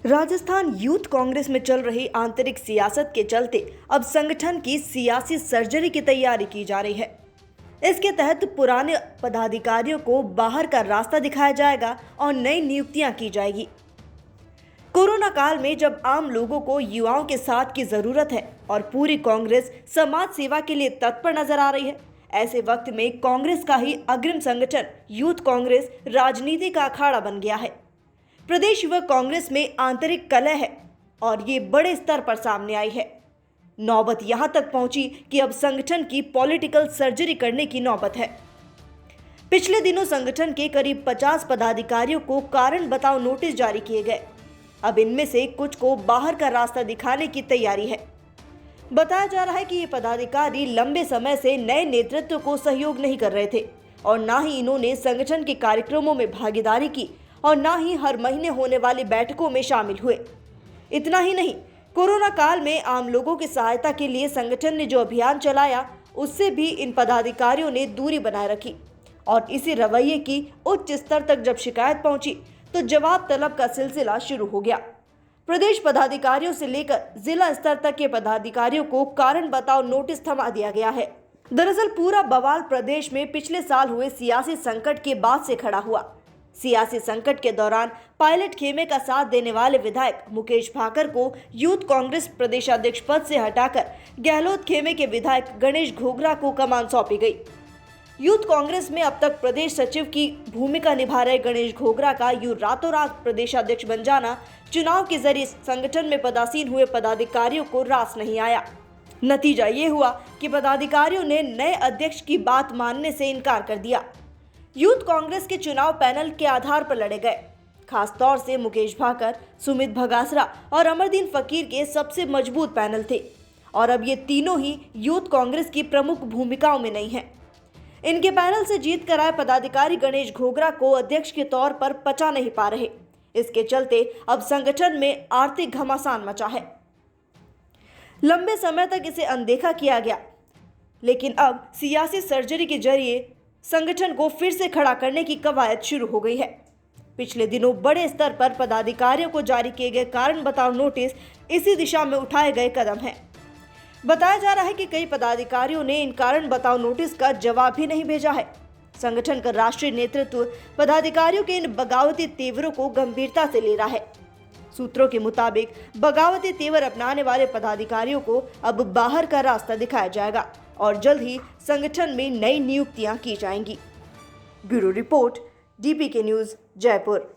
Rajasthan youth Congress में चल रही आंतरिक सियासत के चलते अब संगठन की सियासी सर्जरी की तैयारी की जा रही है। इसके तहत पुराने पदाधिकारियों को बाहर का रास्ता दिखाया जाएगा और नई नियुक्तियां की जाएगी। कोरोना काल में जब आम लोगों को युवाओं के साथ की जरूरत है और पूरी कांग्रेस समाज सेवा के लिए तत्पर नजर आ रही है, ऐसे वक्त में कांग्रेस का ही अग्रिम संगठन यूथ कांग्रेस राजनीति का अखाड़ा बन गया है। प्रदेश युवा कांग्रेस में आंतरिक कलह है और ये बड़े स्तर पर सामने आई है। नौबत यहां तक पहुंची कि अब संगठन की पॉलिटिकल सर्जरी करने की नौबत है। पिछले दिनों संगठन के करीब 50 पदाधिकारियों को कारण बताओ नोटिस जारी किए गए। अब इनमें से कुछ को बाहर का रास्ता दिखाने की तैयारी है। बताया जा रहा है कि ये पदाधिकारी लंबे समय से नए नेतृत्व को सहयोग नहीं कर रहे थे और ना ही इन्होंने संगठन के कार्यक्रमों में भागीदारी की और ना ही हर महीने होने वाली बैठकों में शामिल हुए। इतना ही नहीं, कोरोना काल में आम लोगों की सहायता के लिए संगठन ने जो अभियान चलाया, उससे भी इन पदाधिकारियों ने दूरी बनाए रखी और इसी रवैये की उच्च स्तर तक जब शिकायत पहुंची तो जवाब तलब का सिलसिला शुरू हो गया। प्रदेश पदाधिकारियों से लेकर जिला स्तर तक के पदाधिकारियों को कारण बताओ नोटिस थमा दिया गया है। दरअसल पूरा बवाल प्रदेश में पिछले साल हुए सियासी संकट के बाद से खड़ा हुआ। सियासी संकट के दौरान पायलट खेमे का साथ देने वाले विधायक मुकेश भाकर को यूथ कांग्रेस प्रदेशाध्यक्ष पद से हटाकर गहलोत खेमे के विधायक गणेश घोगरा को कमान सौंपी गई। यूथ कांग्रेस में अब तक प्रदेश सचिव की भूमिका निभा रहे गणेश घोगरा का यूं रातों रात प्रदेशाध्यक्ष बन जाना चुनाव के जरिए संगठन में पदासीन हुए पदाधिकारियों को रास नहीं आया। नतीजा ये हुआ कि पदाधिकारियों ने नए अध्यक्ष की बात मानने से इनकार कर दिया। यूथ कांग्रेस के चुनाव पैनल के आधार पर लड़े गए। खास तौर से मुकेश भाकर, सुमित भगासरा और अमरदीन फकीर के सबसे मजबूत पैनल थे और अब ये तीनों ही यूथ कांग्रेस की प्रमुख भूमिकाओं में नहीं हैं। इनके पैनल से जीत कर आए पदाधिकारी गणेश घोगरा को अध्यक्ष के तौर पर पचा नहीं पा रहे। इसके चलते अब संगठन में आर्थिक घमासान मचा है। लंबे समय तक इसे अनदेखा किया गया, लेकिन अब सियासी सर्जरी के जरिए संगठन को फिर से खड़ा करने की कवायद शुरू हो गई है। पिछले दिनों बड़े स्तर पर पदाधिकारियों को जारी किए गए कारण बताओ नोटिस इसी दिशा में उठाए गए कदम हैं। बताया जा रहा है कि कई पदाधिकारियों ने इन कारण बताओ नोटिस का जवाब भी नहीं भेजा है। संगठन का राष्ट्रीय नेतृत्व पदाधिकारियों के इन बगावती तेवरों को गंभीरता से ले रहा है। सूत्रों के मुताबिक बगावती तेवर अपनाने वाले पदाधिकारियों को अब बाहर का रास्ता दिखाया जाएगा और जल्द ही संगठन में नई नियुक्तियां की जाएंगी। Bureau report, DPK news, Jaipur.